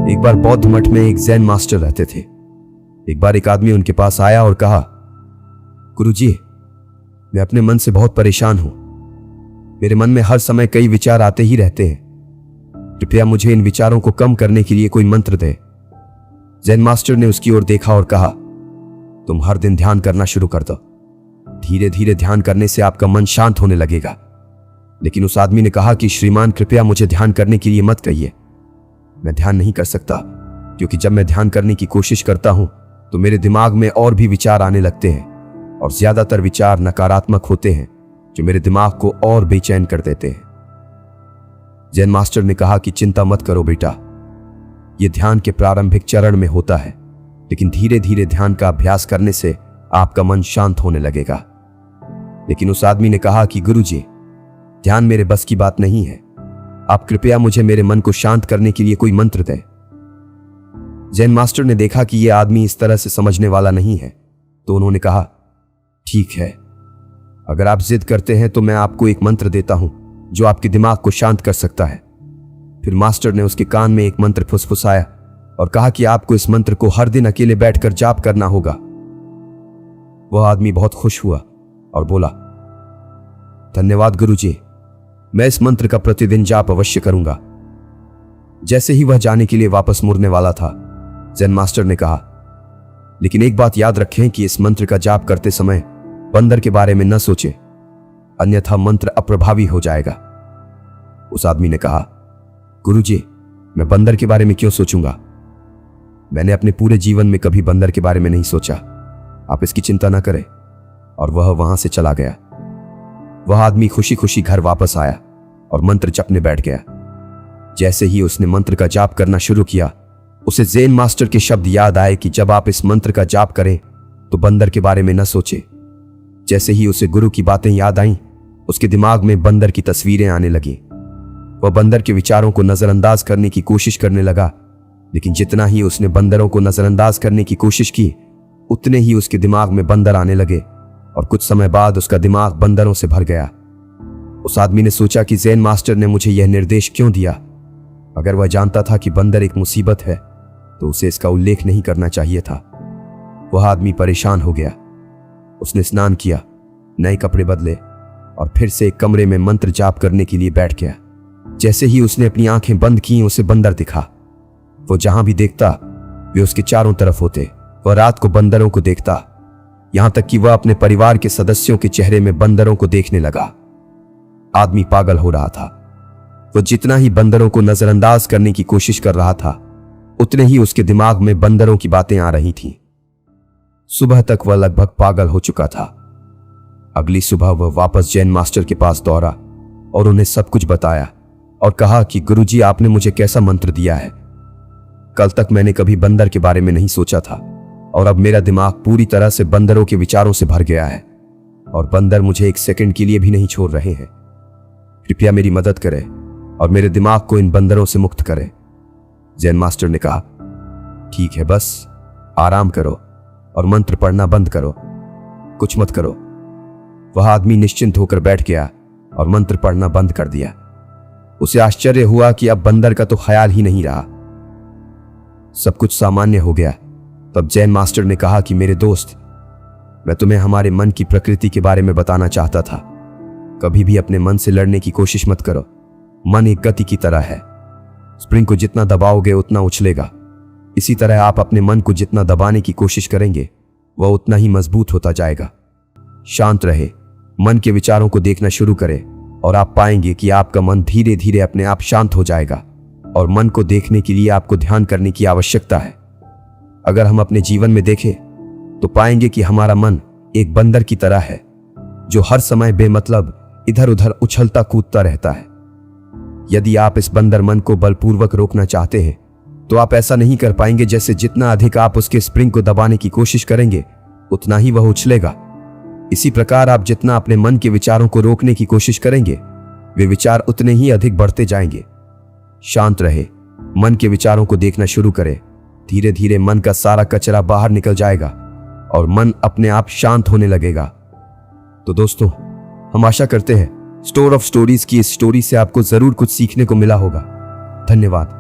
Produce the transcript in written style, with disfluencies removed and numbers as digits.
एक बार बौद्ध मठ में एक जैन मास्टर रहते थे। एक बार एक आदमी उनके पास आया और कहा, गुरुजी, मैं अपने मन से बहुत परेशान हूं। मेरे मन में हर समय कई विचार आते ही रहते हैं। कृपया मुझे इन विचारों को कम करने के लिए कोई मंत्र दे। जैन मास्टर ने उसकी ओर देखा और कहा, तुम हर दिन ध्यान करना शुरू कर दो। धीरे धीरे ध्यान करने से आपका मन शांत होने लगेगा। लेकिन उस आदमी ने कहा कि श्रीमान, कृपया मुझे ध्यान करने के लिए मत कहिए। मैं ध्यान नहीं कर सकता, क्योंकि जब मैं ध्यान करने की कोशिश करता हूं तो मेरे दिमाग में और भी विचार आने लगते हैं और ज्यादातर विचार नकारात्मक होते हैं, जो मेरे दिमाग को और बेचैन कर देते हैं। जैन मास्टर ने कहा कि चिंता मत करो बेटा, यह ध्यान के प्रारंभिक चरण में होता है, लेकिन धीरे धीरे ध्यान का अभ्यास करने से आपका मन शांत होने लगेगा। लेकिन उस आदमी ने कहा कि गुरुजी, ध्यान मेरे बस की बात नहीं है। आप कृपया मुझे मेरे मन को शांत करने के लिए कोई मंत्र दें। जैन मास्टर ने देखा कि यह आदमी इस तरह से समझने वाला नहीं है, तो उन्होंने कहा, ठीक है, अगर आप जिद करते हैं तो मैं आपको एक मंत्र देता हूं जो आपके दिमाग को शांत कर सकता है। फिर मास्टर ने उसके कान में एक मंत्र फुसफुसाया और कहा कि आपको इस मंत्र को हर दिन अकेले बैठकर जाप करना होगा। वह आदमी बहुत खुश हुआ और बोला, धन्यवाद गुरुजी, मैं इस मंत्र का प्रतिदिन जाप अवश्य करूंगा। जैसे ही वह जाने के लिए वापस मुड़ने वाला था, जैन मास्टर ने कहा, लेकिन एक बात याद रखें कि इस मंत्र का जाप करते समय बंदर के बारे में न सोचें, अन्यथा मंत्र अप्रभावी हो जाएगा। उस आदमी ने कहा, गुरुजी, मैं बंदर के बारे में क्यों सोचूंगा? मैंने अपने पूरे जीवन में कभी बंदर के बारे में नहीं सोचा। आप इसकी चिंता न करें। और वह वहां से चला गया। वह आदमी खुशी खुशी घर वापस आया और मंत्र जपने बैठ गया। जैसे ही उसने मंत्र का जाप करना शुरू किया, उसे ज़ेन मास्टर के शब्द याद आए कि जब आप इस मंत्र का जाप करें तो बंदर के बारे में न सोचें। जैसे ही उसे गुरु की बातें याद आईं, उसके दिमाग में बंदर की तस्वीरें आने लगीं। वह बंदर के विचारों को नजरअंदाज करने की कोशिश करने लगा, लेकिन जितना ही उसने बंदरों को नजरअंदाज करने की कोशिश की, उतने ही उसके दिमाग में बंदर आने लगे और कुछ समय बाद उसका दिमाग बंदरों से भर गया। उस आदमी ने सोचा कि ज़ेन मास्टर ने मुझे यह निर्देश क्यों दिया? अगर वह जानता था कि बंदर एक मुसीबत है तो उसे इसका उल्लेख नहीं करना चाहिए था। वह आदमी परेशान हो गया। उसने स्नान किया, नए कपड़े बदले और फिर से एक कमरे में मंत्र जाप करने के लिए बैठ गया। जैसे ही उसने अपनी आंखें बंद की, उसे बंदर दिखा। वो जहां भी देखता वे उसके चारों तरफ होते। वह रात को बंदरों को देखता, यहां तक कि वह अपने परिवार के सदस्यों के चेहरे में बंदरों को देखने लगा। आदमी पागल हो रहा था। वह जितना ही बंदरों को नजरअंदाज करने की कोशिश कर रहा था, उतने ही उसके दिमाग में बंदरों की बातें आ रही थीं। सुबह तक वह लगभग पागल हो चुका था। अगली सुबह वह वापस जैन मास्टर के पास दौड़ा और उन्हें सब कुछ बताया और कहा कि गुरुजी, आपने मुझे कैसा मंत्र दिया है? कल तक मैंने कभी बंदर के बारे में नहीं सोचा था और अब मेरा दिमाग पूरी तरह से बंदरों के विचारों से भर गया है और बंदर मुझे एक सेकंड के लिए भी नहीं छोड़ रहे हैं। कृपया मेरी मदद करें और मेरे दिमाग को इन बंदरों से मुक्त करें। ज़ेन मास्टर ने कहा, ठीक है, बस आराम करो और मंत्र पढ़ना बंद करो, कुछ मत करो। वह आदमी निश्चिंत होकर बैठ गया और मंत्र पढ़ना बंद कर दिया। उसे आश्चर्य हुआ कि अब बंदर का तो ख्याल ही नहीं रहा। सब कुछ सामान्य हो गया। तब ज़ेन मास्टर ने कहा कि मेरे दोस्त, मैं तुम्हें हमारे मन की प्रकृति के बारे में बताना चाहता था। कभी भी अपने मन से लड़ने की कोशिश मत करो। मन एक गति की तरह है। स्प्रिंग को जितना दबाओगे उतना उछलेगा। इसी तरह आप अपने मन को जितना दबाने की कोशिश करेंगे, वह उतना ही मजबूत होता जाएगा। शांत रहे, मन के विचारों को देखना शुरू करें और आप पाएंगे कि आपका मन धीरे धीरे अपने आप शांत हो जाएगा। और मन को देखने के लिए आपको ध्यान करने की आवश्यकता है। अगर हम अपने जीवन में देखें तो पाएंगे कि हमारा मन एक बंदर की तरह है, जो हर समय बेमतलब इधर उधर उछलता कूदता रहता है। यदि आप इस बंदर मन को बलपूर्वक रोकना चाहते हैं तो आप ऐसा नहीं कर पाएंगे। जैसे जितना अधिक आप उसके स्प्रिंग को दबाने की कोशिश करेंगे, उतना ही वह उछलेगा। इसी प्रकार आप जितना अपने मन के विचारों को रोकने की कोशिश करेंगे, वे विचार उतने ही अधिक बढ़ते जाएंगे। शांत रहे, मन के विचारों को देखना शुरू करें। धीरे धीरे मन का सारा कचरा बाहर निकल जाएगा और मन अपने आप शांत होने लगेगा। तो दोस्तों, हम आशा करते हैं स्टोर ऑफ स्टोरीज की इस स्टोरी से आपको जरूर कुछ सीखने को मिला होगा। धन्यवाद।